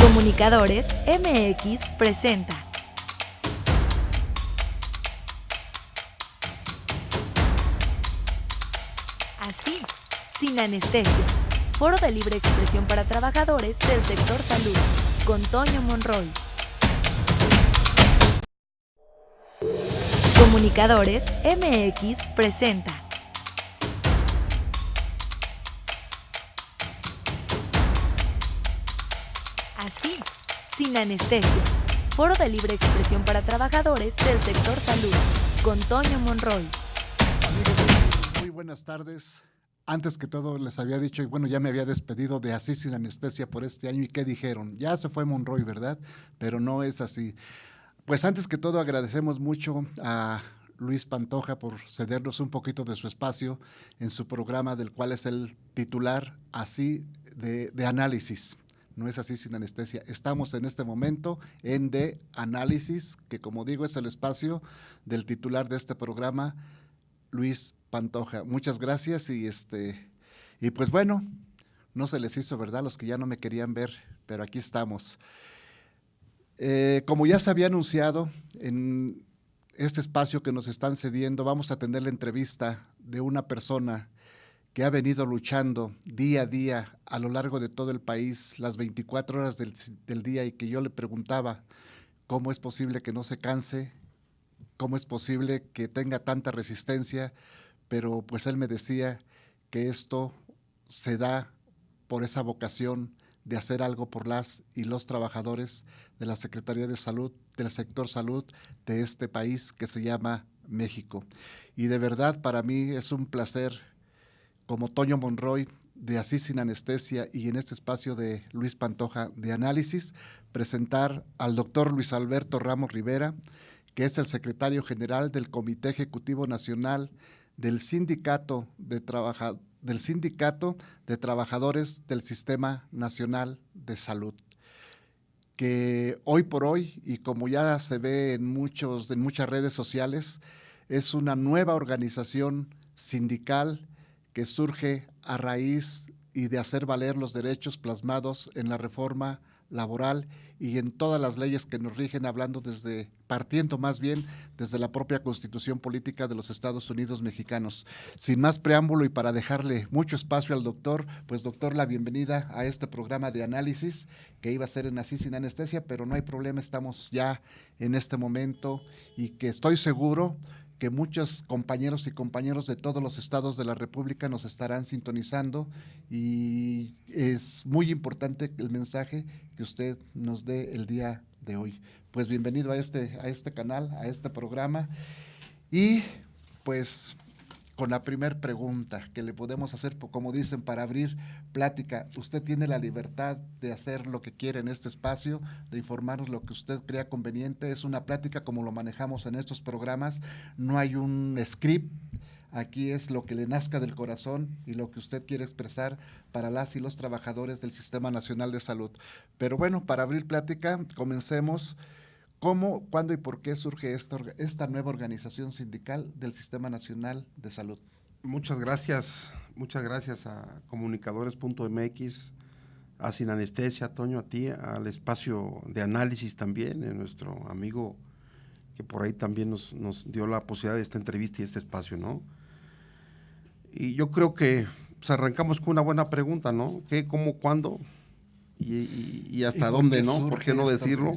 Comunicadores MX presenta. Así, sin anestesia. Foro de libre expresión para trabajadores del sector salud, con Toño Monroy. Comunicadores MX presenta. Así, sin anestesia. Foro de libre expresión para trabajadores del sector salud, con Toño Monroy. Amigos, muy buenas tardes. Antes que todo les había dicho, y bueno, ya me había despedido de Así sin anestesia por este año. ¿Y qué dijeron? Ya se fue Monroy, ¿verdad? Pero no es así. Pues antes que todo agradecemos mucho a Luis Pantoja por cedernos un poquito de su espacio en su programa, del cual es el titular así de análisis. No es Así sin anestesia. Estamos en este momento en De Análisis, que como digo es el espacio del titular de este programa, Luis Pantoja. Muchas gracias y pues bueno, no se les hizo, ¿verdad? Los que ya no me querían ver, pero aquí estamos. Como ya se había anunciado, en este espacio que nos están cediendo vamos a tener la entrevista de una persona que ha venido luchando día a día a lo largo de todo el país, las 24 horas del día, y que yo le preguntaba cómo es posible que no se canse, cómo es posible que tenga tanta resistencia, pero pues él me decía que esto se da por esa vocación de hacer algo por las y los trabajadores de la Secretaría de Salud, del sector salud de este país que se llama México. Y de verdad para mí es un placer, como Toño Monroy, de Así sin anestesia, y en este espacio de Luis Pantoja de Análisis, presentar al doctor Luis Alberto Ramos Rivera, que es el secretario general del Comité Ejecutivo Nacional del Sindicato de Trabajadores del Sistema Nacional de Salud, que hoy por hoy, y como ya se ve en muchas redes sociales, es una nueva organización sindical que surge a raíz y de hacer valer los derechos plasmados en la reforma laboral y en todas las leyes que nos rigen, partiendo más bien desde la propia Constitución Política de los Estados Unidos Mexicanos. Sin más preámbulo y para dejarle mucho espacio al doctor, pues doctor, la bienvenida a este programa de análisis que iba a ser en Así sin anestesia, pero no hay problema, estamos ya en este momento y que estoy seguro que muchos compañeros y compañeros de todos los estados de la República nos estarán sintonizando, y es muy importante el mensaje que usted nos dé el día de hoy. Pues bienvenido a este canal, a este programa, y pues con la primera pregunta que le podemos hacer, como dicen, para abrir plática. Usted tiene la libertad de hacer lo que quiere en este espacio, de informarnos lo que usted crea conveniente. Es una plática como lo manejamos en estos programas. No hay un script. Aquí es lo que le nazca del corazón y lo que usted quiere expresar para las y los trabajadores del Sistema Nacional de Salud. Pero bueno, para abrir plática, comencemos. ¿Cómo, cuándo y por qué surge esta nueva organización sindical del Sistema Nacional de Salud? Muchas gracias a comunicadores.mx, a Sin Anestesia, Toño, a ti, al espacio de análisis también, nuestro amigo que por ahí también nos dio la posibilidad de esta entrevista y este espacio, ¿no? Y yo creo que pues, arrancamos con una buena pregunta, ¿no? ¿Qué, cómo, cuándo y hasta dónde, ¿no? ¿Por qué no decirlo?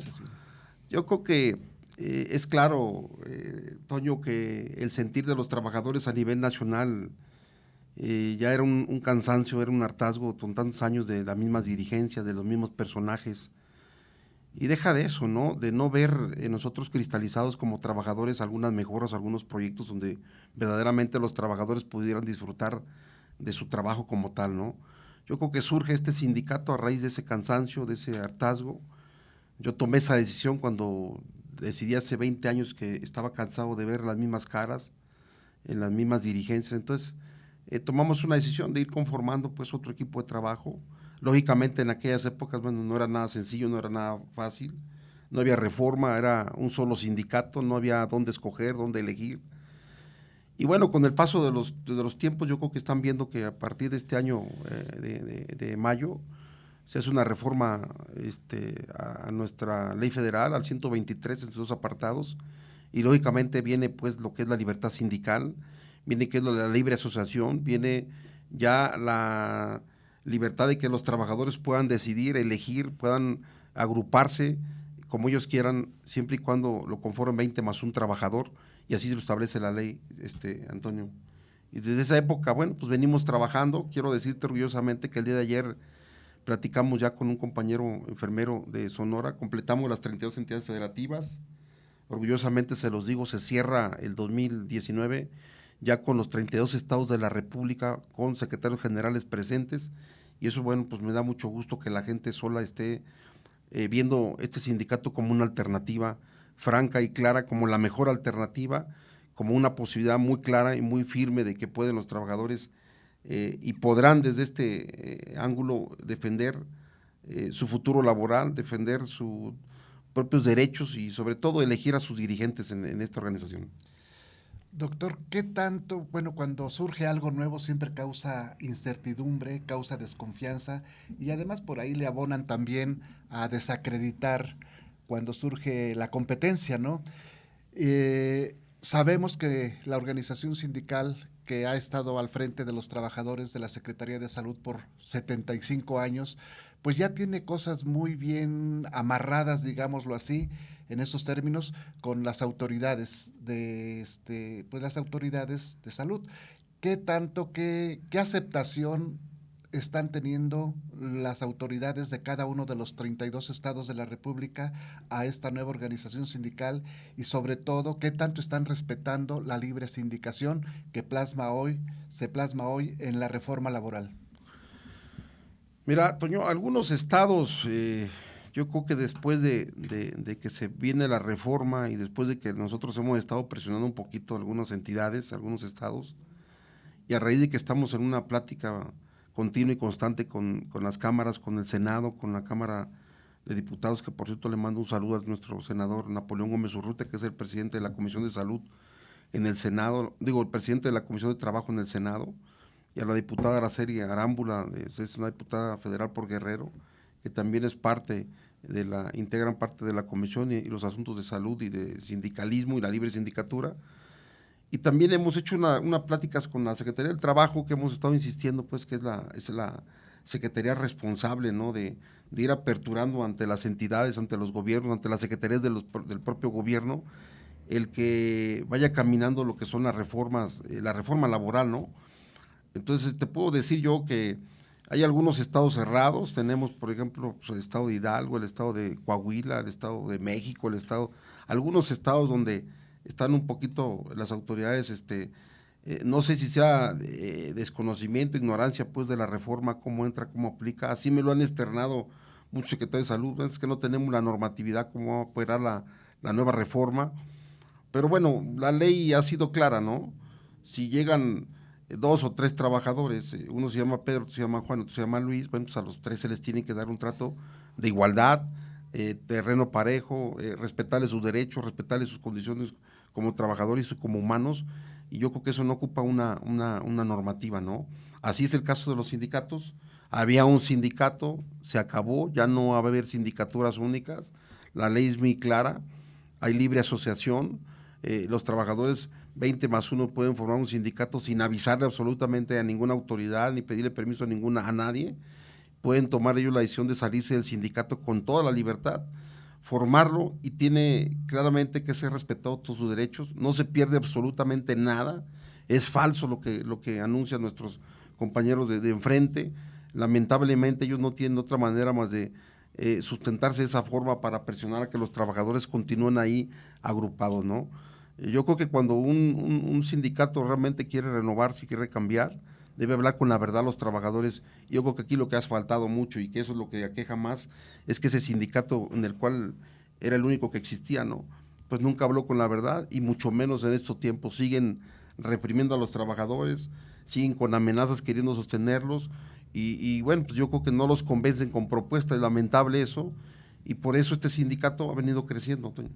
Yo creo que es claro, Toño, que el sentir de los trabajadores a nivel nacional ya era un cansancio, era un hartazgo con tantos años de las mismas dirigencias, de los mismos personajes. Y deja de eso, ¿no? De no ver en nosotros cristalizados como trabajadores algunas mejoras, algunos proyectos donde verdaderamente los trabajadores pudieran disfrutar de su trabajo como tal, ¿no? Yo creo que surge este sindicato a raíz de ese cansancio, de ese hartazgo. Yo tomé esa decisión cuando decidí hace 20 años que estaba cansado de ver las mismas caras en las mismas dirigencias. Entonces tomamos una decisión de ir conformando pues otro equipo de trabajo. Lógicamente en aquellas épocas, bueno, no era nada sencillo, no era nada fácil, no había reforma, era un solo sindicato, no había dónde escoger, dónde elegir. Y bueno, con el paso de los tiempos, yo creo que están viendo que a partir de este año de mayo, se hace una reforma a nuestra ley federal, al 123 en sus 2 apartados, y lógicamente viene pues lo que es la libertad sindical, viene que es lo de la libre asociación, viene ya la libertad de que los trabajadores puedan decidir, elegir, puedan agruparse como ellos quieran, siempre y cuando lo conformen 20 más un trabajador, y así lo establece la ley, Antonio. Y desde esa época, bueno, pues venimos trabajando. Quiero decirte orgullosamente que el día de ayer platicamos ya con un compañero enfermero de Sonora, completamos las 32 entidades federativas. Orgullosamente se los digo, se cierra el 2019 ya con los 32 estados de la República, con secretarios generales presentes, y eso, bueno, pues me da mucho gusto que la gente sola esté viendo este sindicato como una alternativa franca y clara, como la mejor alternativa, como una posibilidad muy clara y muy firme de que pueden los trabajadores y podrán desde este ángulo defender su futuro laboral, defender sus propios derechos y sobre todo elegir a sus dirigentes en esta organización. Doctor, ¿qué tanto, bueno, cuando surge algo nuevo siempre causa incertidumbre, causa desconfianza y además por ahí le abonan también a desacreditar cuando surge la competencia, ¿no? Sabemos que la organización sindical que ha estado al frente de los trabajadores de la Secretaría de Salud por 75 años, pues ya tiene cosas muy bien amarradas, digámoslo así, en esos términos, con las autoridades pues las autoridades de salud. ¿Qué tanto, qué aceptación están teniendo las autoridades de cada uno de los 32 estados de la República a esta nueva organización sindical y sobre todo qué tanto están respetando la libre sindicación que se plasma hoy en la reforma laboral? Mira, Toño, algunos estados, yo creo que después de que se viene la reforma y después de que nosotros hemos estado presionando un poquito a algunas entidades, algunos estados, y a raíz de que estamos en una plática continua y constante con las cámaras, con el Senado, con la Cámara de Diputados, que por cierto le mando un saludo a nuestro senador Napoleón Gómez Urrutia, que es el presidente de la Comisión de Salud en el Senado, el presidente de la Comisión de Trabajo en el Senado, y a la diputada Araceli Arámbula, es una diputada federal por Guerrero, que también es integran parte de la comisión y los asuntos de salud y de sindicalismo y la libre sindicatura. Y también hemos hecho una pláticas con la Secretaría del Trabajo, que hemos estado insistiendo, pues, que es la Secretaría responsable, ¿no?, de ir aperturando ante las entidades, ante los gobiernos, ante las secretarías del propio gobierno, el que vaya caminando lo que son las reformas, la reforma laboral, ¿no? Entonces, te puedo decir yo que hay algunos estados cerrados, tenemos, por ejemplo, pues, el estado de Hidalgo, el estado de Coahuila, el estado de México, algunos estados donde están un poquito las autoridades, no sé si sea desconocimiento, ignorancia, pues, de la reforma, cómo entra, cómo aplica, así me lo han externado muchos secretarios de salud, es que no tenemos la normatividad, cómo va a operar la nueva reforma, pero bueno, la ley ha sido clara, ¿no? Si llegan 2 o 3 trabajadores, uno se llama Pedro, otro se llama Juan, otro se llama Luis, bueno, pues a los 3 se les tiene que dar un trato de igualdad, terreno parejo, respetarles sus derechos, respetarles sus condiciones como trabajadores y como humanos, y yo creo que eso no ocupa una normativa, ¿no? Así es el caso de los sindicatos. Había un sindicato, se acabó, ya no va a haber sindicaturas únicas, la ley es muy clara, hay libre asociación, los trabajadores 20 más 1 pueden formar un sindicato sin avisarle absolutamente a ninguna autoridad ni pedirle permiso a nadie, pueden tomar ellos la decisión de salirse del sindicato con toda la libertad, formarlo y tiene claramente que ser respetado todos sus derechos, no se pierde absolutamente nada, es falso lo que anuncian nuestros compañeros de enfrente, lamentablemente ellos no tienen otra manera más de sustentarse de esa forma para presionar a que los trabajadores continúen ahí agrupados, ¿no? Yo creo que cuando un sindicato realmente quiere renovarse, quiere cambiar, debe hablar con la verdad a los trabajadores. Yo creo que aquí lo que ha faltado mucho y que eso es lo que aqueja más, es que ese sindicato en el cual era el único que existía, ¿no?, pues nunca habló con la verdad y mucho menos en estos tiempos. Siguen reprimiendo a los trabajadores, siguen con amenazas queriendo sostenerlos y bueno, pues yo creo que no los convencen con propuestas, es lamentable eso, y por eso este sindicato ha venido creciendo, Toño.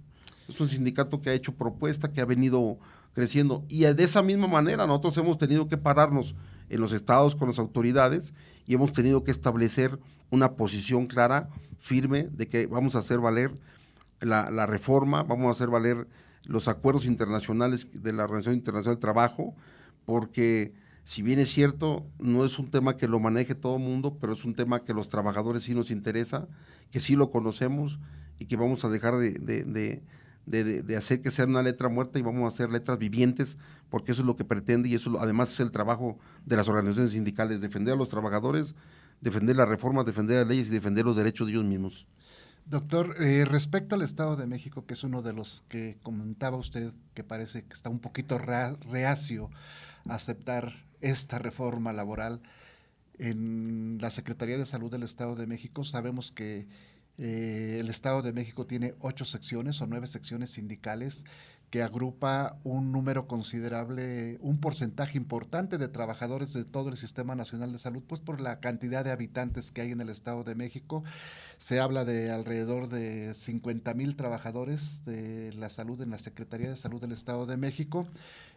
Es un sindicato que ha hecho propuesta, que ha venido creciendo, y de esa misma manera nosotros hemos tenido que pararnos en los estados con las autoridades y hemos tenido que establecer una posición clara, firme, de que vamos a hacer valer la reforma, vamos a hacer valer los acuerdos internacionales de la Organización Internacional del Trabajo, porque si bien es cierto, no es un tema que lo maneje todo el mundo, pero es un tema que los trabajadores sí nos interesa, que sí lo conocemos y que vamos a dejar de hacer que sea una letra muerta y vamos a hacer letras vivientes, porque eso es lo que pretende y eso además es el trabajo de las organizaciones sindicales, defender a los trabajadores, defender las reformas, defender las leyes y defender los derechos de ellos mismos. Doctor, respecto al Estado de México, que es uno de los que comentaba usted, que parece que está un poquito reacio a aceptar esta reforma laboral, en la Secretaría de Salud del Estado de México sabemos que el Estado de México tiene 8 secciones o 9 secciones sindicales que agrupa un número considerable, un porcentaje importante de trabajadores de todo el Sistema Nacional de Salud, pues por la cantidad de habitantes que hay en el Estado de México. Se habla de alrededor de 50,000 trabajadores de la salud en la Secretaría de Salud del Estado de México,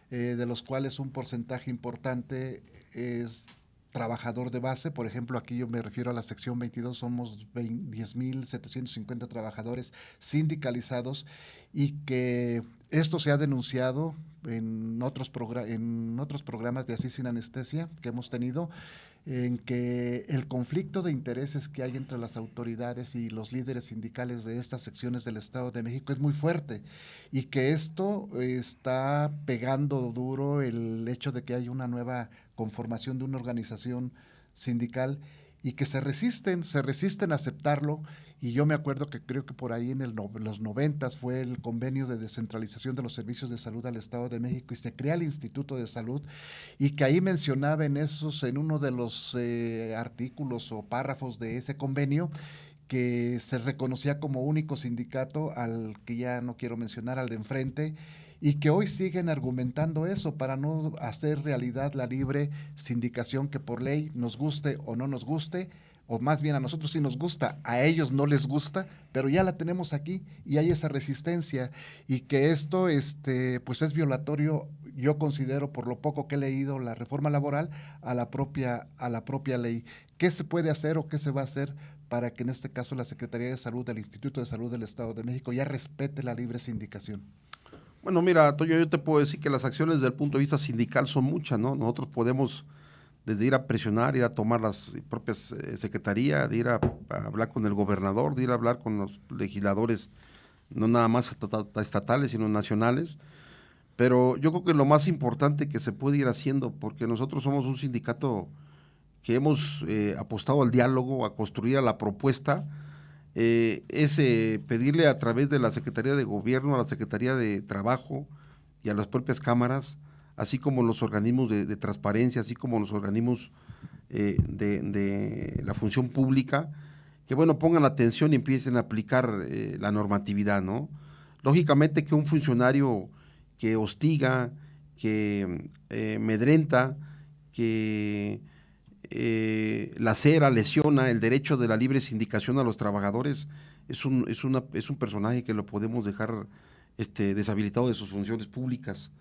de los cuales un porcentaje importante es trabajador de base. Por ejemplo, aquí yo me refiero a la sección 22, somos 10,750 trabajadores sindicalizados y que esto se ha denunciado en otros programas de Así Sin Anestesia que hemos tenido, en que el conflicto de intereses que hay entre las autoridades y los líderes sindicales de estas secciones del Estado de México es muy fuerte y que esto está pegando duro el hecho de que hay una nueva conformación de una organización sindical y que se resisten a aceptarlo. Y yo me acuerdo que creo que por ahí en los 90 fue el convenio de descentralización de los servicios de salud al Estado de México y se crea el Instituto de Salud, y que ahí mencionaba en uno de los artículos o párrafos de ese convenio, que se reconocía como único sindicato al que ya no quiero mencionar, al de enfrente, y que hoy siguen argumentando eso para no hacer realidad la libre sindicación que por ley, nos guste o no nos guste, o más bien a nosotros sí nos gusta, a ellos no les gusta, pero ya la tenemos aquí y hay esa resistencia, y que esto pues es violatorio, yo considero, por lo poco que he leído, la reforma laboral a la propia ley. ¿Qué se puede hacer o qué se va a hacer para que en este caso la Secretaría de Salud del Instituto de Salud del Estado de México ya respete la libre sindicación? Bueno, mira, Toño, yo te puedo decir que las acciones desde el punto de vista sindical son muchas, ¿no? Nosotros podemos desde ir a presionar, ir a tomar las propias secretarías, de ir a hablar con el gobernador, de ir a hablar con los legisladores, no nada más estatales, sino nacionales. Pero yo creo que lo más importante que se puede ir haciendo, porque nosotros somos un sindicato que hemos apostado al diálogo, a construir a la propuesta, es pedirle a través de la Secretaría de Gobierno, a la Secretaría de Trabajo y a las propias cámaras, así como los organismos de transparencia, así como los organismos de la función pública, que bueno, pongan atención y empiecen a aplicar la normatividad, ¿no? Lógicamente que un funcionario que hostiga, que amedrenta, que lacera, lesiona el derecho de la libre sindicación a los trabajadores, es un personaje que lo podemos dejar deshabilitado de sus funciones públicas.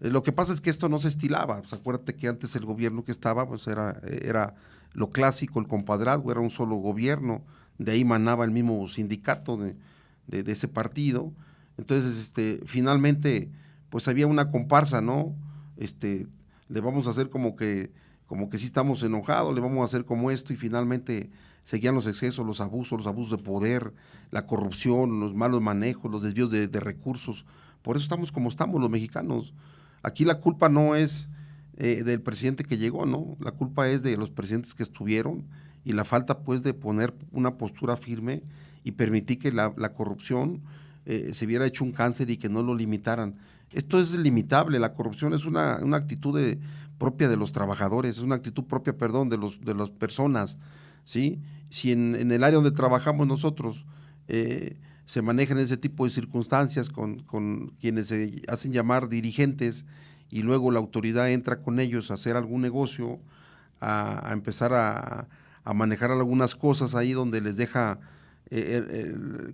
Lo que pasa es que esto no se estilaba. Pues acuérdate que antes el gobierno que estaba pues era lo clásico, el compadrazgo, era un solo gobierno, de ahí manaba el mismo sindicato de ese partido. Entonces, finalmente, pues había una comparsa, ¿no? Le vamos a hacer como que sí estamos enojados, le vamos a hacer como esto, y finalmente seguían los excesos, los abusos de poder, la corrupción, los malos manejos, los desvíos de recursos. Por eso estamos como estamos los mexicanos. Aquí la culpa no es del presidente que llegó, ¿no? La culpa es de los presidentes que estuvieron y la falta, pues, de poner una postura firme y permitir que la corrupción se hubiera hecho un cáncer y que no lo limitaran. Esto es limitable, la corrupción es una actitud propia de los trabajadores, es una actitud propia, perdón, de las personas, ¿sí? Si en el área donde trabajamos nosotros se manejan ese tipo de circunstancias con quienes se hacen llamar dirigentes y luego la autoridad entra con ellos a hacer algún negocio, a empezar a manejar algunas cosas ahí donde les deja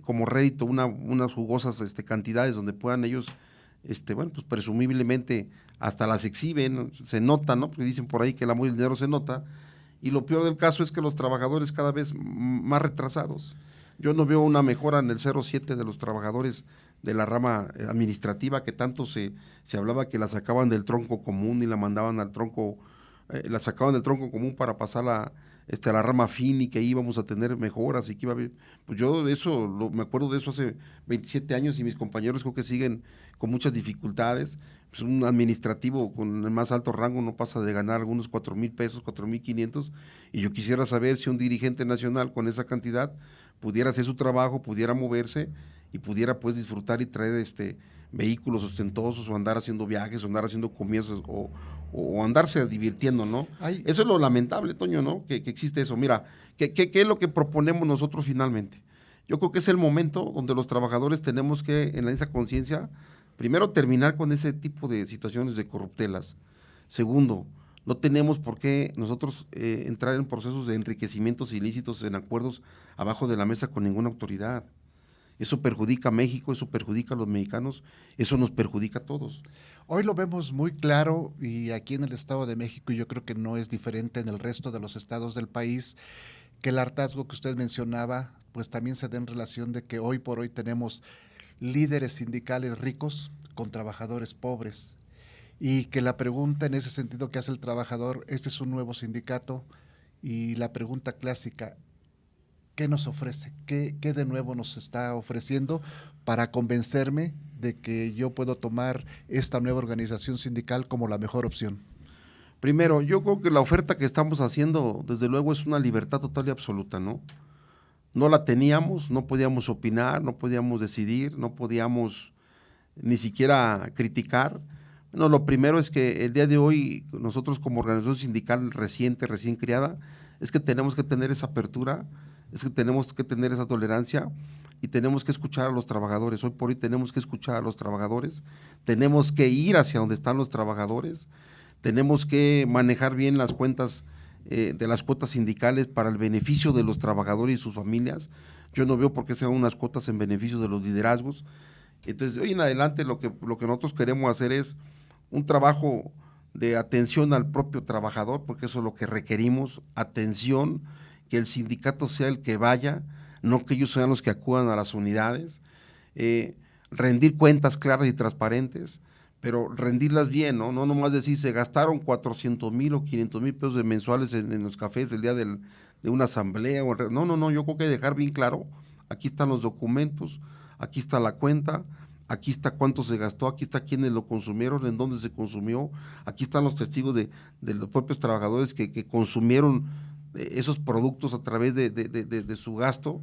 como rédito unas jugosas cantidades donde puedan ellos, bueno, pues presumiblemente hasta las exhiben, se nota, ¿no? Porque dicen por ahí que el amor y el dinero se nota, y lo peor del caso es que los trabajadores cada vez más retrasados. Yo no veo una mejora en el 0,7 de los trabajadores de la rama administrativa, que tanto se hablaba que la sacaban del tronco común y la mandaban al tronco, la sacaban del tronco común para pasarla a la rama fin, y que íbamos a tener mejoras y que iba a haber, pues yo de eso, me acuerdo de eso hace 27 años, y mis compañeros creo que siguen con muchas dificultades. Pues un administrativo con el más alto rango no pasa de ganar algunos 4,000 pesos, 4,500, y yo quisiera saber si un dirigente nacional con esa cantidad pudiera hacer su trabajo, pudiera moverse y pudiera pues disfrutar y traer vehículos ostentosos, o andar haciendo viajes, o andar haciendo comidas, o andarse divirtiendo, ¿no? Eso es lo lamentable, Toño, ¿no? Que existe eso. Mira, ¿qué es lo que proponemos nosotros finalmente? Yo creo que es el momento donde los trabajadores tenemos que, en esa conciencia, primero, terminar con ese tipo de situaciones de corruptelas. Segundo, no tenemos por qué nosotros entrar en procesos de enriquecimientos ilícitos, en acuerdos abajo de la mesa con ninguna autoridad. Eso perjudica a México, eso perjudica a los mexicanos, eso nos perjudica a todos. Hoy lo vemos muy claro, y aquí en el Estado de México, y yo creo que no es diferente en el resto de los estados del país, que el hartazgo que usted mencionaba, pues también se da en relación de que hoy por hoy tenemos líderes sindicales ricos con trabajadores pobres, y que la pregunta en ese sentido que hace el trabajador, este es un nuevo sindicato, y la pregunta clásica, ¿qué nos ofrece? ¿Qué de nuevo nos está ofreciendo para convencerme de que yo puedo tomar esta nueva organización sindical como la mejor opción? Primero, yo creo que la oferta que estamos haciendo, desde luego, es una libertad total y absoluta, ¿no? No la teníamos, no podíamos opinar, no podíamos decidir, no podíamos ni siquiera criticar. Bueno, lo primero es que el día de hoy, nosotros como organización sindical recién creada, es que tenemos que tener esa apertura, es que tenemos que tener esa tolerancia, y tenemos que escuchar a los trabajadores. Hoy por hoy tenemos que escuchar a los trabajadores, tenemos que ir hacia donde están los trabajadores, tenemos que manejar bien las cuentas de las cuotas sindicales para el beneficio de los trabajadores y sus familias. Yo no veo por qué sean unas cuotas en beneficio de los liderazgos. Entonces, de hoy en adelante lo que nosotros queremos hacer es un trabajo de atención al propio trabajador, porque eso es lo que requerimos, atención, que el sindicato sea el que vaya, no que ellos sean los que acudan a las unidades, rendir cuentas claras y transparentes, pero rendirlas bien, ¿no? No nomás decir, se gastaron 400,000 o 500,000 pesos de mensuales en los cafés del día de una asamblea. No, yo creo que dejar bien claro, aquí están los documentos, aquí está la cuenta, aquí está cuánto se gastó, aquí está quiénes lo consumieron, en dónde se consumió, aquí están los testigos de los propios trabajadores que consumieron esos productos a través de su gasto,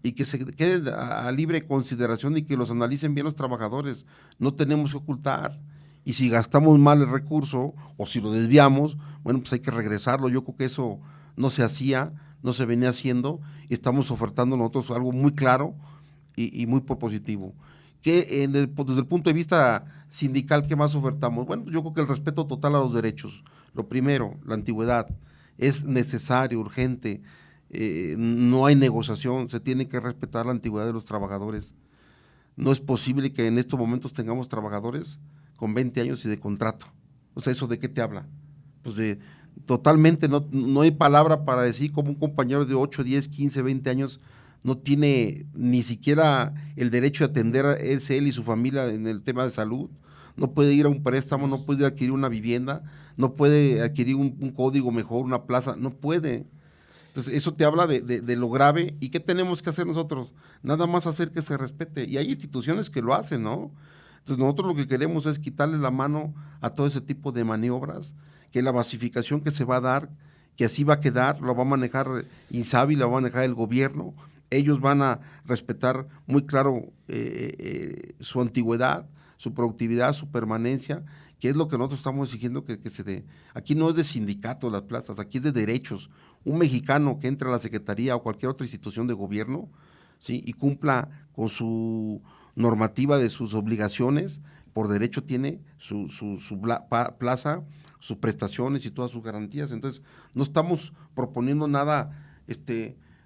y que se quede a libre consideración y que los analicen bien los trabajadores. No tenemos que ocultar, y si gastamos mal el recurso o si lo desviamos, bueno, pues hay que regresarlo. Yo creo que eso no se hacía, no se venía haciendo, y estamos ofertando nosotros algo muy claro y muy propositivo. Que desde el punto de vista sindical, ¿qué más ofertamos? Bueno, yo creo que el respeto total a los derechos. Lo primero, la antigüedad. Es necesario, urgente, no hay negociación, se tiene que respetar la antigüedad de los trabajadores. No es posible que en estos momentos tengamos trabajadores con 20 años y de contrato. O sea, ¿eso de qué te habla? Pues totalmente no hay palabra para decir cómo un compañero de 8, 10, 15, 20 años no tiene ni siquiera el derecho de atender a él y su familia en el tema de salud. No puede ir a un préstamo, no puede adquirir una vivienda, no puede adquirir un código mejor, una plaza, no puede. Entonces, eso te habla de lo grave. ¿Y qué tenemos que hacer nosotros? Nada más hacer que se respete. Y hay instituciones que lo hacen, ¿no? Entonces, nosotros lo que queremos es quitarle la mano a todo ese tipo de maniobras, que la basificación que se va a dar, que así va a quedar, lo va a manejar INSABI, lo va a manejar el gobierno. Ellos van a respetar muy claro su antigüedad, su productividad, su permanencia, que es lo que nosotros estamos exigiendo que se dé. Aquí no es de sindicatos las plazas, aquí es de derechos. Un mexicano que entre a la Secretaría o cualquier otra institución de gobierno, ¿sí?, y cumpla con su normativa de sus obligaciones, por derecho tiene su plaza, sus prestaciones y todas sus garantías. Entonces, no estamos proponiendo nada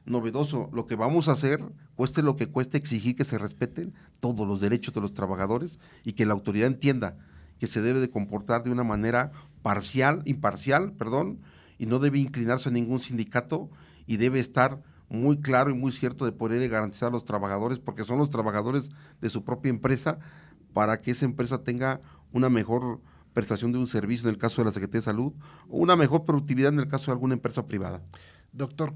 novedoso. Lo que vamos a hacer, cueste lo que cueste, exigir que se respeten todos los derechos de los trabajadores, y que la autoridad entienda que se debe de comportar de una manera imparcial, y no debe inclinarse a ningún sindicato y debe estar muy claro y muy cierto de poder garantizar a los trabajadores, porque son los trabajadores de su propia empresa, para que esa empresa tenga una mejor prestación de un servicio en el caso de la Secretaría de Salud, o una mejor productividad en el caso de alguna empresa privada. Doctor,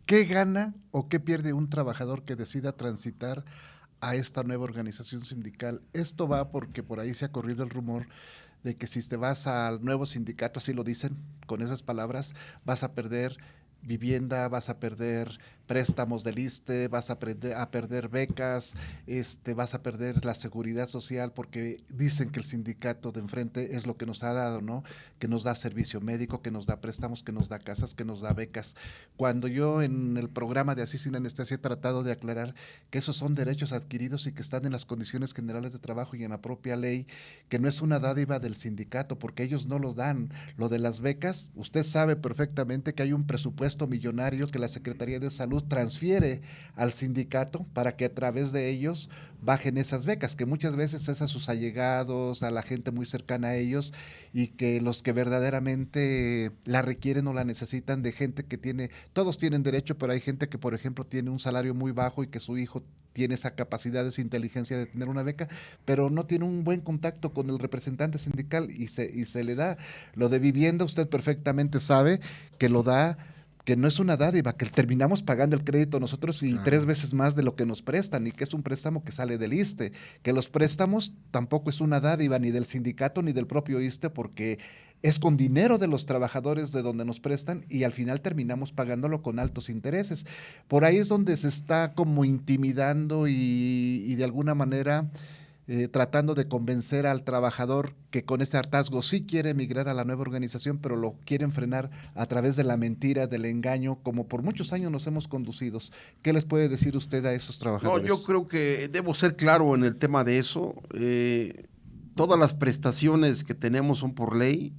¿qué gana o qué pierde un trabajador que decida transitar a esta nueva organización sindical? Esto va porque por ahí se ha corrido el rumor de que si te vas al nuevo sindicato, así lo dicen con esas palabras, vas a perder vivienda, vas a perder préstamos del ISSSTE, vas a perder becas, vas a perder la seguridad social, porque dicen que el sindicato de enfrente es lo que nos ha dado, ¿no? Que nos da servicio médico, que nos da préstamos, que nos da casas, que nos da becas. Cuando yo en el programa de Así Sin Anestesia he tratado de aclarar que esos son derechos adquiridos y que están en las condiciones generales de trabajo y en la propia ley, que no es una dádiva del sindicato, porque ellos no los dan. Lo de las becas, usted sabe perfectamente que hay un presupuesto millonario que la Secretaría de Salud transfiere al sindicato para que a través de ellos bajen esas becas, que muchas veces es a sus allegados, a la gente muy cercana a ellos, y que los que verdaderamente la requieren o la necesitan, de gente que tiene, todos tienen derecho, pero hay gente que, por ejemplo, tiene un salario muy bajo y que su hijo tiene esa capacidad, esa inteligencia de tener una beca, pero no tiene un buen contacto con el representante sindical y se le da. Lo de vivienda, usted perfectamente sabe que lo da, que no es una dádiva, que terminamos pagando el crédito nosotros y 3 veces más de lo que nos prestan, y que es un préstamo que sale del ISSSTE, que los préstamos tampoco es una dádiva ni del sindicato ni del propio ISSSTE, porque es con dinero de los trabajadores de donde nos prestan y al final terminamos pagándolo con altos intereses. Por ahí es donde se está como intimidando y de alguna manera tratando de convencer al trabajador que con ese hartazgo sí quiere emigrar a la nueva organización, pero lo quieren frenar a través de la mentira, del engaño, como por muchos años nos hemos conducido. ¿Qué les puede decir usted a esos trabajadores? No, yo creo que debo ser claro en el tema de eso. Todas las prestaciones que tenemos son por ley.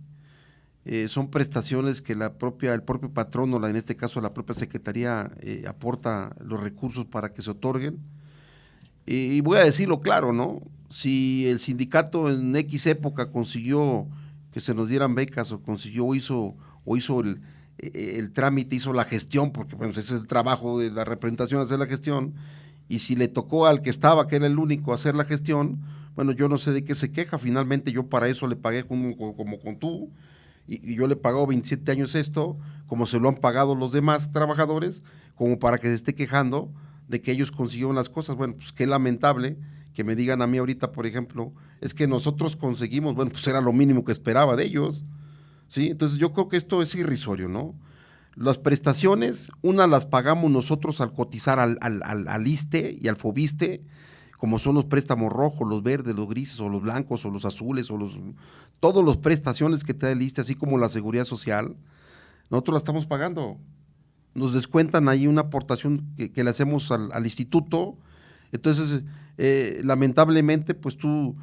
Son prestaciones que el propio patrono, en este caso la propia Secretaría, aporta los recursos para que se otorguen. Y voy a decirlo claro, ¿no? Si el sindicato en X época consiguió que se nos dieran becas o hizo el trámite, hizo la gestión, porque bueno, ese es el trabajo de la representación, hacer la gestión, y si le tocó al que estaba, que era el único, hacer la gestión, bueno, yo no sé de qué se queja. Finalmente yo para eso le pagué como con tú, y yo le he pagado 27 años esto, como se lo han pagado los demás trabajadores, como para que se esté quejando de que ellos consiguieron las cosas. Bueno, pues qué lamentable que me digan a mí ahorita, por ejemplo, es que nosotros conseguimos, bueno, pues era lo mínimo que esperaba de ellos, ¿sí? Entonces yo creo que esto es irrisorio, ¿no? Las prestaciones, una las pagamos nosotros al cotizar al ISSSTE y al FOBISSTE, como son los préstamos rojos, los verdes, los grises, o los blancos, o los azules, todas las prestaciones que te da el ISSSTE, así como la seguridad social, nosotros la estamos pagando. Nos descuentan ahí una aportación que le hacemos al instituto. Entonces, lamentablemente, pues tú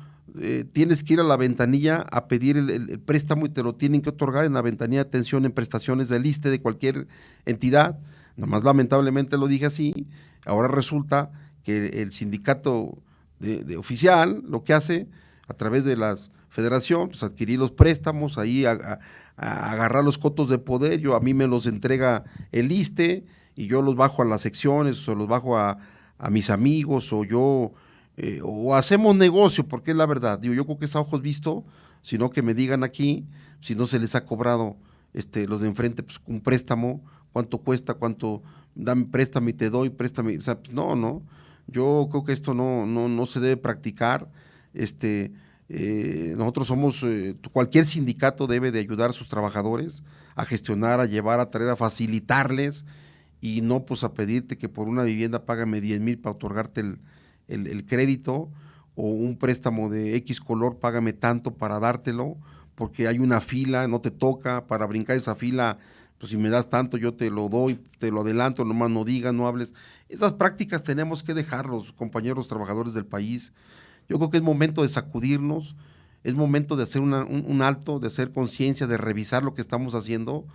tienes que ir a la ventanilla a pedir el préstamo y te lo tienen que otorgar en la ventanilla de atención en prestaciones del ISSSTE de cualquier entidad. Nomás lamentablemente lo dije así. Ahora resulta que el sindicato de oficial lo que hace a través de la federación, pues adquirir los préstamos, ahí a agarrar los cotos de poder. A mí me los entrega el ISSSTE y yo los bajo a las secciones o los bajo a mis amigos, o hacemos negocio, porque es la verdad. Yo creo que es a ojos visto, sino que me digan aquí, si no se les ha cobrado los de enfrente, pues un préstamo, cuánto cuesta, cuánto, dame préstame y te doy, préstame, o sea, pues no, yo creo que esto no se debe practicar. Nosotros somos, cualquier sindicato debe de ayudar a sus trabajadores a gestionar, a llevar, a traer, a facilitarles, y no pues a pedirte que por una vivienda págame 10,000 para otorgarte el crédito, o un préstamo de X color, págame tanto para dártelo, porque hay una fila, no te toca, para brincar esa fila, pues si me das tanto yo te lo doy, te lo adelanto, nomás no digas, no hables. Esas prácticas tenemos que dejarlos, compañeros trabajadores del país. Yo creo que es momento de sacudirnos, es momento de hacer un alto, de hacer conciencia, de revisar lo que estamos haciendo.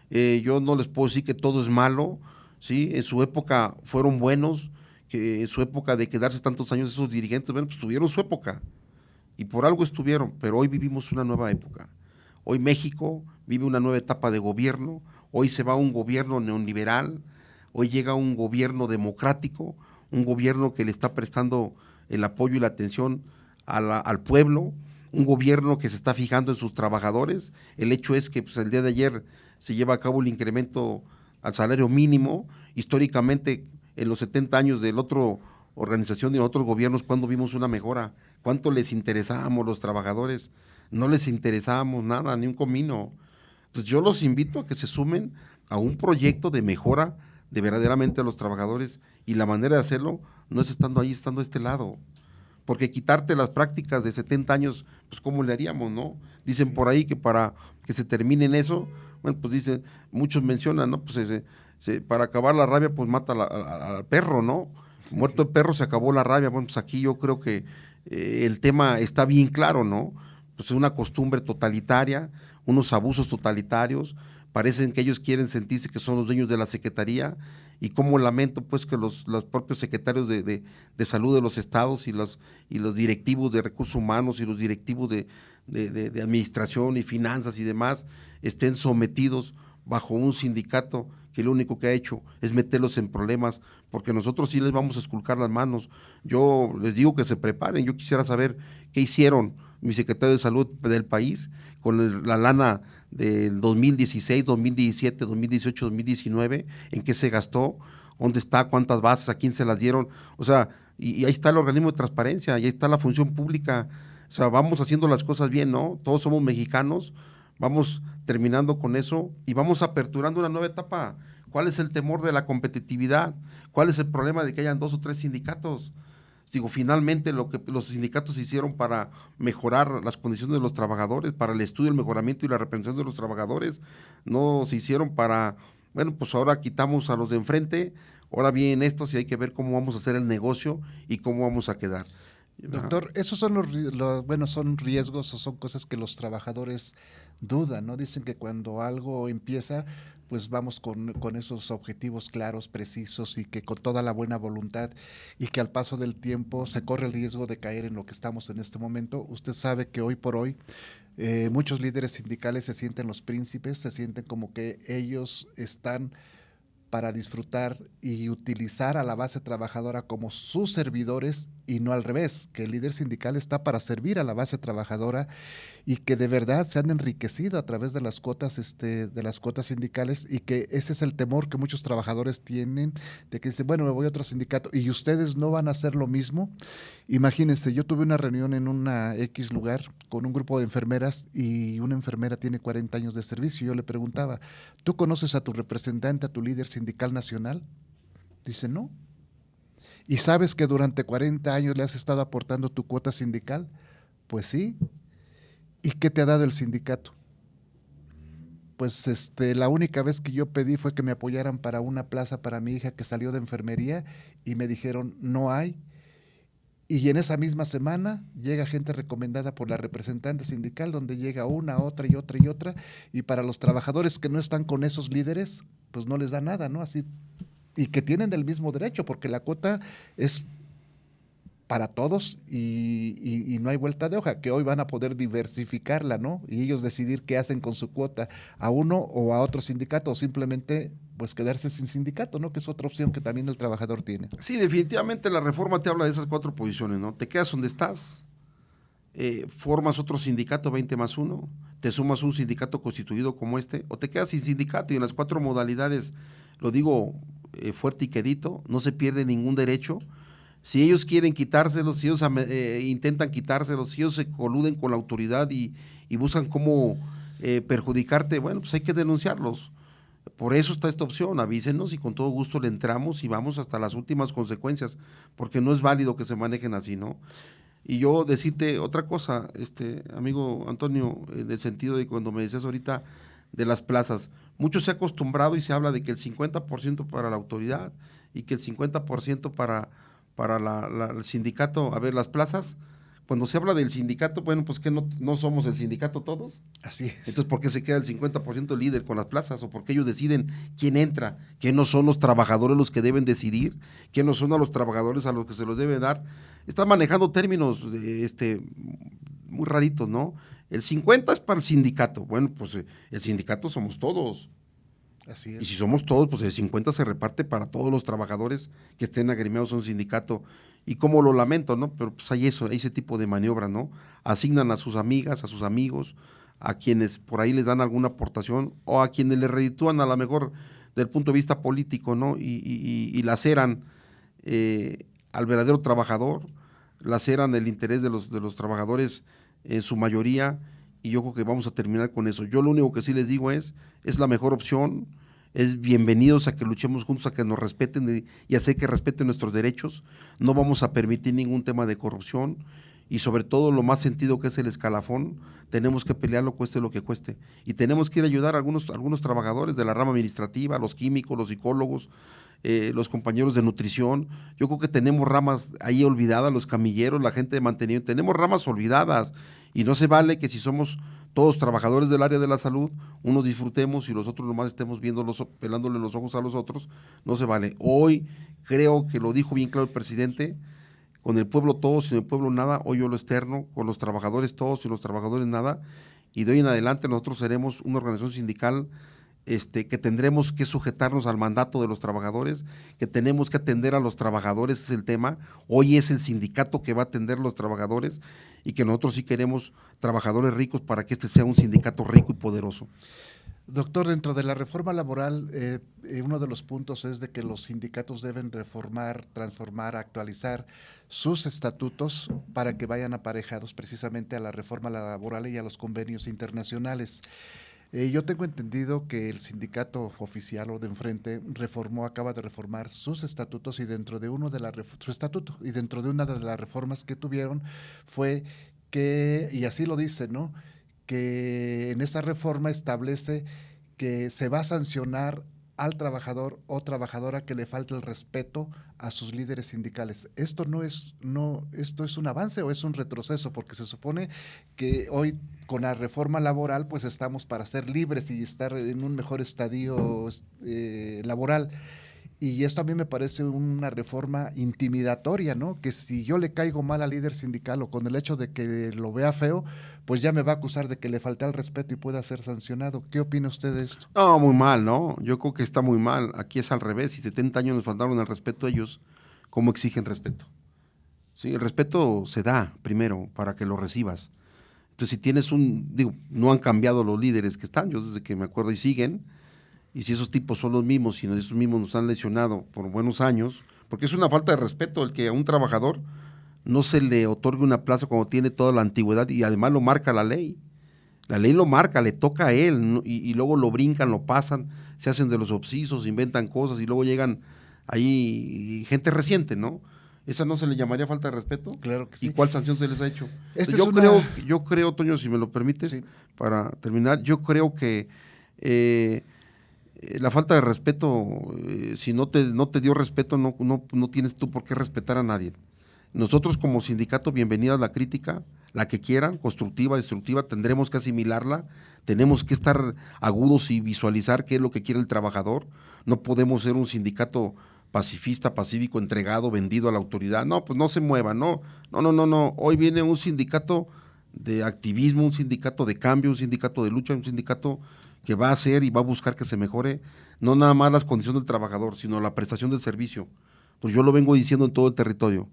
Yo no les puedo decir que todo es malo, ¿sí? En su época fueron buenos, que en su época de quedarse tantos años esos dirigentes, bueno, pues tuvieron su época y por algo estuvieron, pero hoy vivimos una nueva época. Hoy México vive una nueva etapa de gobierno, hoy se va un gobierno neoliberal, hoy llega un gobierno democrático, un gobierno que le está prestando el apoyo y la atención al pueblo, un gobierno que se está fijando en sus trabajadores. El hecho es que pues, el día de ayer se lleva a cabo el incremento al salario mínimo. Históricamente, en los 70 años de la otra organización y en otros gobiernos, ¿cuándo vimos una mejora? ¿Cuánto les interesábamos los trabajadores? No les interesábamos nada, ni un comino. Entonces yo los invito a que se sumen a un proyecto de mejora de verdaderamente a los trabajadores, y la manera de hacerlo no es estando ahí, estando a este lado. Porque quitarte las prácticas de 70 años, pues ¿cómo le haríamos, no? Dicen por ahí que para que se termine en eso, bueno, pues dicen, muchos mencionan, ¿no? Pues para acabar la rabia, pues mata al perro, ¿no? Muerto el perro, se acabó la rabia. Bueno, pues aquí yo creo que el tema está bien claro, ¿no? Pues es una costumbre totalitaria, unos abusos totalitarios, parecen que ellos quieren sentirse que son los dueños de la secretaría, y cómo lamento pues que los propios secretarios de salud de los estados y los directivos de recursos humanos y los directivos de administración y finanzas y demás estén sometidos bajo un sindicato que lo único que ha hecho es meterlos en problemas, porque nosotros sí les vamos a esculcar las manos. Yo les digo que se preparen. Yo quisiera saber qué hicieron mi secretario de salud del país con la lana del 2016, 2017, 2018, 2019, en qué se gastó, dónde está, cuántas bases, a quién se las dieron. O sea, y ahí está el organismo de transparencia, y ahí está la función pública. O sea, vamos haciendo las cosas bien, ¿no? Todos somos mexicanos, vamos terminando con eso y vamos aperturando una nueva etapa. ¿Cuál es el temor de la competitividad? ¿Cuál es el problema de que hayan 2 o 3 sindicatos? Digo, finalmente lo que los sindicatos hicieron para mejorar las condiciones de los trabajadores, para el estudio, el mejoramiento y la representación de los trabajadores, no se hicieron para, bueno, pues ahora quitamos a los de enfrente, ahora vienen estos y hay que ver cómo vamos a hacer el negocio y cómo vamos a quedar. Doctor, esos son bueno, son riesgos o son cosas que los trabajadores dudan, ¿no? Dicen que cuando algo empieza, pues vamos con esos objetivos claros, precisos, y que con toda la buena voluntad, y que al paso del tiempo se corre el riesgo de caer en lo que estamos en este momento. Usted sabe que hoy por hoy muchos líderes sindicales se sienten los príncipes, se sienten como que ellos están para disfrutar y utilizar a la base trabajadora como sus servidores, y no al revés, que el líder sindical está para servir a la base trabajadora, y que de verdad se han enriquecido a través de las cuotas sindicales, y que ese es el temor que muchos trabajadores tienen, de que dicen, bueno, me voy a otro sindicato y ustedes no van a hacer lo mismo. Imagínense, yo tuve una reunión en una X lugar con un grupo de enfermeras, y una enfermera tiene 40 años de servicio, y yo le preguntaba, ¿tú conoces a tu representante, a tu líder sindical nacional? Dice, no. ¿Y sabes que durante 40 años le has estado aportando tu cuota sindical? Pues sí. ¿Y qué te ha dado el sindicato? Pues la única vez que yo pedí fue que me apoyaran para una plaza para mi hija que salió de enfermería, y me dijeron, no hay. Y en esa misma semana llega gente recomendada por la representante sindical, donde llega una, otra y otra y otra, y para los trabajadores que no están con esos líderes, pues no les da nada, ¿no? Así, y que tienen el mismo derecho, porque la cuota es para todos, y no hay vuelta de hoja, que hoy van a poder diversificarla, ¿no? Y ellos decidir qué hacen con su cuota, a uno o a otro sindicato, o simplemente pues quedarse sin sindicato, ¿no? Que es otra opción que también el trabajador tiene. Sí, definitivamente la reforma te habla de esas 4 posiciones, ¿no? Te quedas donde estás, formas otro sindicato 20+1, te sumas un sindicato constituido como este, o te quedas sin sindicato, y en las 4 modalidades, lo digo fuerte y quedito, no se pierde ningún derecho. Si ellos quieren quitárselos, si ellos intentan quitárselos, si ellos se coluden con la autoridad y buscan cómo perjudicarte, bueno, pues hay que denunciarlos. Por eso está esta opción, avísenos y con todo gusto le entramos y vamos hasta las últimas consecuencias, porque no es válido que se manejen así, ¿no? Y yo decirte otra cosa, amigo Antonio, en el sentido de cuando me decías ahorita de las plazas, mucho se ha acostumbrado y se habla de que el 50% para la autoridad y que el 50% para el sindicato. A ver, las plazas, cuando se habla del sindicato, bueno, pues que no somos el sindicato todos. Así es. Entonces, ¿por qué se queda el 50% líder con las plazas? ¿O por qué ellos deciden quién entra? ¿Que no son los trabajadores los que deben decidir? ¿Que no son a los trabajadores a los que se los debe dar? Están manejando términos muy raritos, ¿no? el 50 es para el sindicato. Bueno, pues el sindicato somos todos. Así es. Y si somos todos, pues el 50 se reparte para todos los trabajadores que estén agremiados a un sindicato. Y como lo lamento, ¿no? Pero pues hay ese tipo de maniobra, ¿no? Asignan a sus amigas, a sus amigos, a quienes por ahí les dan alguna aportación o a quienes les reditúan a lo mejor del punto de vista político, ¿no? Y laceran al verdadero trabajador, laceran el interés de los trabajadores en su mayoría, y yo creo que vamos a terminar con eso. Yo lo único que sí les digo es la mejor opción, es bienvenidos a que luchemos juntos, a que nos respeten y hacer que respeten nuestros derechos. No vamos a permitir ningún tema de corrupción, y sobre todo lo más sentido que es el escalafón, tenemos que pelearlo cueste lo que cueste, y tenemos que ir a ayudar a algunos trabajadores de la rama administrativa, los químicos, los psicólogos, los compañeros de nutrición. Yo creo que tenemos ramas ahí olvidadas, los camilleros, la gente de mantenimiento, tenemos ramas olvidadas, y no se vale que si somos todos trabajadores del área de la salud, unos disfrutemos y los otros nomás estemos pelándole los ojos a los otros. No se vale. Hoy creo que lo dijo bien claro el presidente: con el pueblo todo, sin el pueblo nada. Hoy yo lo externo, con los trabajadores todos, sin los trabajadores nada, y de hoy en adelante nosotros seremos una organización sindical que tendremos que sujetarnos al mandato de los trabajadores, que tenemos que atender a los trabajadores, es el tema. Hoy es el sindicato que va a atender a los trabajadores, y que nosotros sí queremos trabajadores ricos para que este sea un sindicato rico y poderoso. Doctor, dentro de la reforma laboral, uno de los puntos es de que los sindicatos deben reformar, transformar, actualizar sus estatutos para que vayan aparejados precisamente a la reforma laboral y a los convenios internacionales. Yo tengo entendido que el sindicato oficial o de enfrente acaba de reformar sus estatutos, y dentro de su estatuto, y dentro de una de las reformas que tuvieron fue que, y así lo dice, ¿no?, que en esa reforma establece que se va a sancionar al trabajador o trabajadora que le falte el respeto a sus líderes sindicales. ¿Esto esto es un avance o es un retroceso? Porque se supone que hoy con la reforma laboral pues estamos para ser libres y estar en un mejor estadio laboral. Y esto a mí me parece una reforma intimidatoria, ¿no? Que si yo le caigo mal al líder sindical o con el hecho de que lo vea feo, pues ya me va a acusar de que le falté al respeto y pueda ser sancionado. ¿Qué opina usted de esto? No, muy mal, ¿no? Yo creo que está muy mal. Aquí es al revés. Si 70 años nos faltaron el respeto a ellos, ¿cómo exigen respeto? Sí, el respeto se da primero para que lo recibas. Entonces, si tienes no han cambiado los líderes que están, yo desde que me acuerdo, y siguen. Y si esos tipos son los mismos, y esos mismos nos han lesionado por buenos años, porque es una falta de respeto el que a un trabajador no se le otorgue una plaza cuando tiene toda la antigüedad, y además lo marca la ley. La ley lo marca, le toca a él, ¿no? Y luego lo brincan, lo pasan, se hacen de los obsisos, inventan cosas, y luego llegan ahí gente reciente, ¿no? ¿Esa no se le llamaría falta de respeto? Claro que sí. ¿Y cuál sanción se les ha hecho? Yo creo, Toño, si me lo permites, sí, para terminar, yo creo que la falta de respeto, si no te dio respeto, no tienes tú por qué respetar a nadie. Nosotros como sindicato, bienvenida a la crítica, la que quieran, constructiva, destructiva, tendremos que asimilarla, tenemos que estar agudos y visualizar qué es lo que quiere el trabajador. No podemos ser un sindicato pacifista, pacífico, entregado, vendido a la autoridad. No, pues no se mueva, no. Hoy viene un sindicato de activismo, un sindicato de cambio, un sindicato de lucha, un sindicato que va a hacer y va a buscar que se mejore, no nada más las condiciones del trabajador, sino la prestación del servicio. Pues yo lo vengo diciendo en todo el territorio.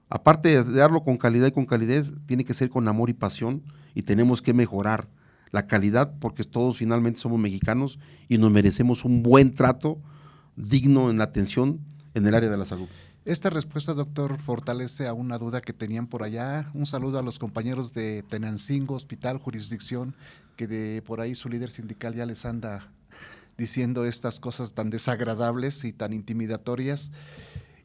Aparte de darlo con calidad y con calidez, tiene que ser con amor y pasión, y tenemos que mejorar la calidad, porque todos finalmente somos mexicanos y nos merecemos un buen trato digno en la atención en el área de la salud. Esta respuesta, doctor, fortalece a una duda que tenían por allá. Un saludo a los compañeros de Tenancingo, Hospital, Jurisdicción, que de por ahí su líder sindical ya les anda diciendo estas cosas tan desagradables y tan intimidatorias.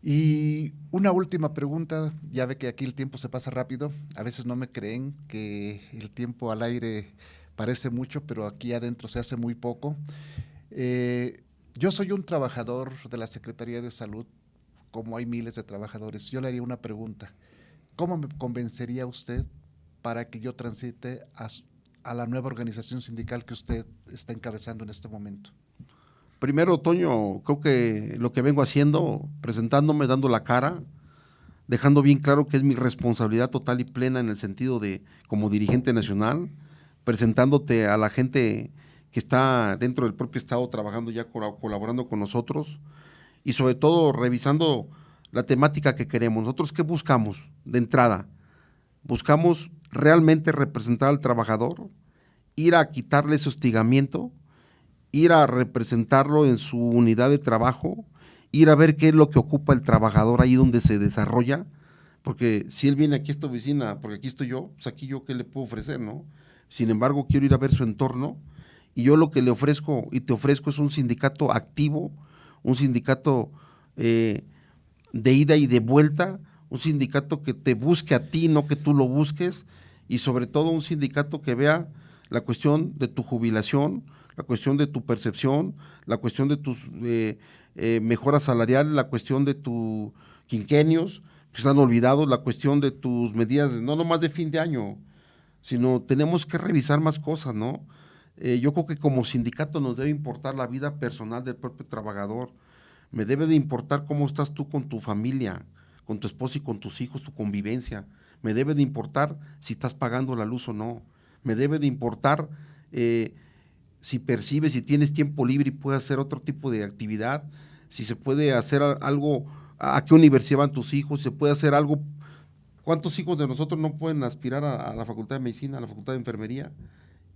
Y una última pregunta, ya ve que aquí el tiempo se pasa rápido, a veces no me creen que el tiempo al aire parece mucho, pero aquí adentro se hace muy poco. Yo soy un trabajador de la Secretaría de Salud, como hay miles de trabajadores. Yo le haría una pregunta: ¿cómo me convencería usted para que yo transite a la nueva organización sindical que usted está encabezando en este momento? Primero, Toño, creo que lo que vengo haciendo, presentándome, dando la cara, dejando bien claro que es mi responsabilidad total y plena en el sentido de, como dirigente nacional, presentándote a la gente que está dentro del propio Estado trabajando ya, colaborando con nosotros, y sobre todo revisando la temática que queremos. Nosotros, ¿qué buscamos de entrada? Buscamos realmente representar al trabajador, ir a quitarle ese hostigamiento, ir a representarlo en su unidad de trabajo, ir a ver qué es lo que ocupa el trabajador ahí donde se desarrolla, porque si él viene aquí a esta oficina, porque aquí estoy yo, pues aquí yo qué le puedo ofrecer, ¿no? Sin embargo, quiero ir a ver su entorno, y yo lo que le ofrezco y te ofrezco es un sindicato activo, un sindicato de ida y de vuelta, un sindicato que te busque a ti, no que tú lo busques, y sobre todo un sindicato que vea la cuestión de tu jubilación, la cuestión de tu percepción, la cuestión de tus mejoras salariales, la cuestión de tus quinquenios, que están olvidados, la cuestión de tus medidas, no nomás de fin de año, sino tenemos que revisar más cosas, ¿no? Yo creo que como sindicato nos debe importar la vida personal del propio trabajador, me debe de importar cómo estás tú con tu familia, con tu esposo y con tus hijos, tu convivencia, me debe de importar si estás pagando la luz o no, me debe de importar si percibes, si tienes tiempo libre y puedes hacer otro tipo de actividad, si se puede hacer algo, a qué universidad van tus hijos, se puede hacer algo. ¿Cuántos hijos de nosotros no pueden aspirar a la Facultad de Medicina, a la Facultad de Enfermería?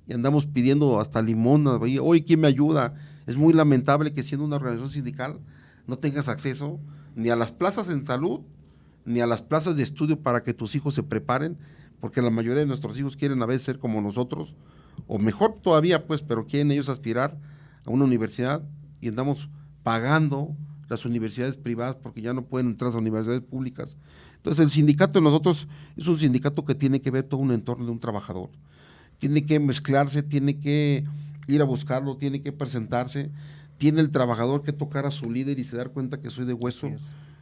Y andamos pidiendo hasta limón, oye, ¿quién me ayuda? Es muy lamentable que siendo una organización sindical no tengas acceso ni a las plazas en salud, ni a las plazas de estudio para que tus hijos se preparen, porque la mayoría de nuestros hijos quieren a veces ser como nosotros, o mejor todavía, pues, pero quieren ellos aspirar a una universidad y andamos pagando las universidades privadas porque ya no pueden entrar a las universidades públicas. Entonces el sindicato de nosotros es un sindicato que tiene que ver todo un entorno de un trabajador, tiene que mezclarse, tiene que ir a buscarlo, tiene que presentarse, tiene el trabajador que tocar a su líder y se dar cuenta que soy de hueso,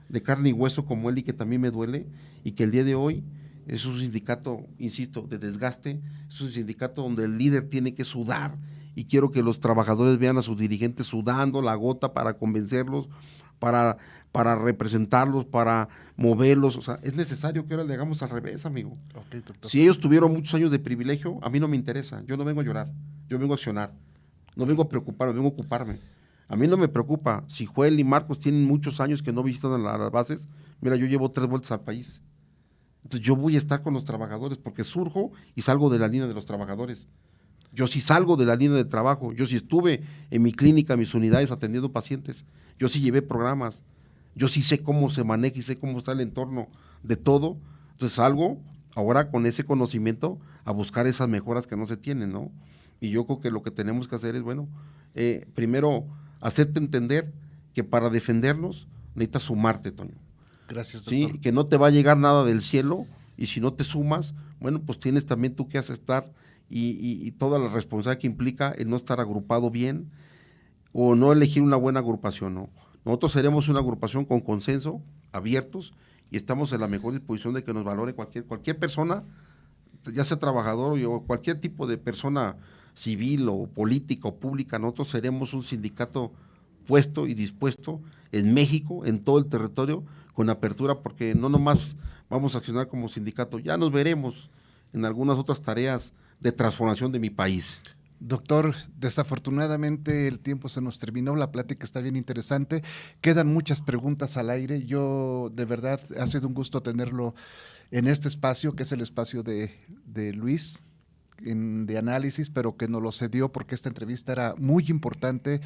de carne y hueso como él y que también me duele, y que el día de hoy es un sindicato, insisto, de desgaste, es un sindicato donde el líder tiene que sudar, y quiero que los trabajadores vean a sus dirigentes sudando la gota para convencerlos, para representarlos, para moverlos. O sea, es necesario que ahora le hagamos al revés, amigo. Okay, doctor. Si ellos tuvieron muchos años de privilegio, a mí no me interesa, yo no vengo a llorar, yo vengo a accionar, no vengo a preocuparme, vengo a ocuparme. A mí no me preocupa, si Joel y Marcos tienen muchos años que no visitan a las bases, mira, yo llevo 3 vueltas al país. Entonces yo voy a estar con los trabajadores porque surjo y salgo de la línea de los trabajadores. Yo sí salgo de la línea de trabajo, yo sí estuve en mi clínica, en mis unidades atendiendo pacientes, yo sí llevé programas, yo sí sé cómo se maneja y sé cómo está el entorno de todo. Entonces salgo ahora con ese conocimiento a buscar esas mejoras que no se tienen, ¿no? Y yo creo que lo que tenemos que hacer es, bueno, primero hacerte entender que para defendernos necesitas sumarte, Toño. Gracias, doctor. ¿Sí? Que no te va a llegar nada del cielo, y si no te sumas, bueno, pues tienes también tú que aceptar y toda la responsabilidad que implica el no estar agrupado bien o no elegir una buena agrupación, ¿no? Nosotros seremos una agrupación con consenso, abiertos, y estamos en la mejor disposición de que nos valore cualquier persona, ya sea trabajador o cualquier tipo de persona civil o política o pública. Nosotros seremos un sindicato puesto y dispuesto en México, en todo el territorio, con apertura, porque no nomás vamos a accionar como sindicato, ya nos veremos en algunas otras tareas de transformación de mi país. Doctor, desafortunadamente el tiempo se nos terminó, la plática está bien interesante, quedan muchas preguntas al aire. Yo, de verdad, ha sido un gusto tenerlo en este espacio, que es el espacio de Luis, de análisis, pero que nos lo cedió porque esta entrevista era muy importante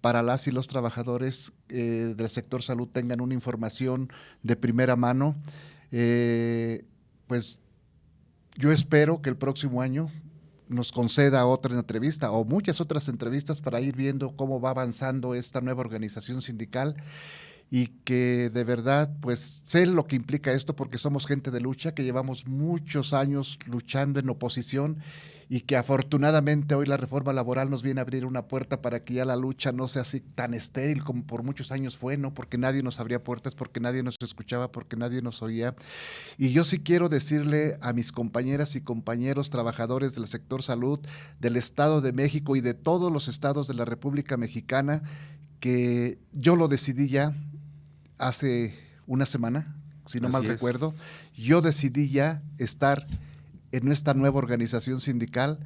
para las y los trabajadores del sector salud tengan una información de primera mano. Pues yo espero que el próximo año nos conceda otra entrevista o muchas otras entrevistas para ir viendo cómo va avanzando esta nueva organización sindical, y que de verdad, pues sé lo que implica esto porque somos gente de lucha, que llevamos muchos años luchando en oposición, y que afortunadamente hoy la reforma laboral nos viene a abrir una puerta para que ya la lucha no sea así tan estéril como por muchos años fue, ¿no? Porque nadie nos abría puertas, porque nadie nos escuchaba, porque nadie nos oía. Y yo sí quiero decirle a mis compañeras y compañeros trabajadores del sector salud, del Estado de México y de todos los estados de la República Mexicana, que yo lo decidí ya hace una semana, si no Así mal es. recuerdo, yo decidí ya estar en esta nueva organización sindical.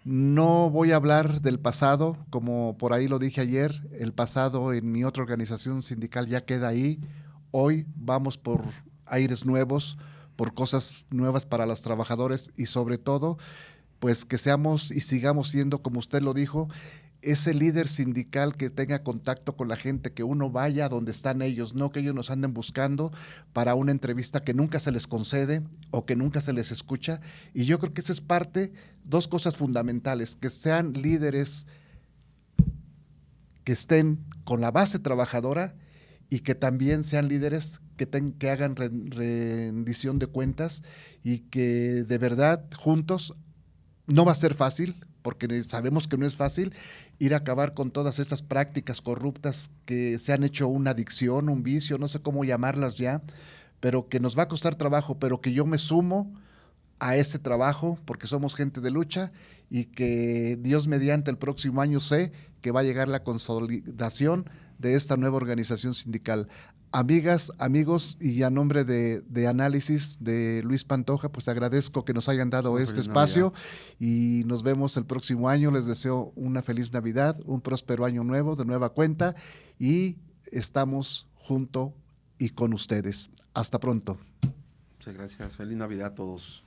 No voy a hablar del pasado, como por ahí lo dije ayer, el pasado en mi otra organización sindical ya queda ahí. Hoy vamos por aires nuevos, por cosas nuevas para los trabajadores y sobre todo, pues que seamos y sigamos siendo, como usted lo dijo, ese líder sindical que tenga contacto con la gente, que uno vaya donde están ellos, no que ellos nos anden buscando para una entrevista que nunca se les concede o que nunca se les escucha. Y yo creo que esa es parte, dos cosas fundamentales, que sean líderes que estén con la base trabajadora y que también sean líderes que hagan rendición de cuentas y que de verdad juntos no va a ser fácil, porque sabemos que no es fácil ir a acabar con todas estas prácticas corruptas que se han hecho una adicción, un vicio, no sé cómo llamarlas ya, pero que nos va a costar trabajo, pero que yo me sumo a ese trabajo porque somos gente de lucha y que Dios mediante el próximo año sé que va a llegar la consolidación de esta nueva organización sindical. Amigas, amigos, y a nombre de Análisis de Luis Pantoja, pues agradezco que nos hayan dado Una este feliz espacio Navidad. y nos vemos el próximo año. Les deseo una feliz Navidad, un próspero año nuevo de nueva cuenta y estamos junto y con ustedes. Hasta pronto. Muchas gracias. Feliz Navidad a todos.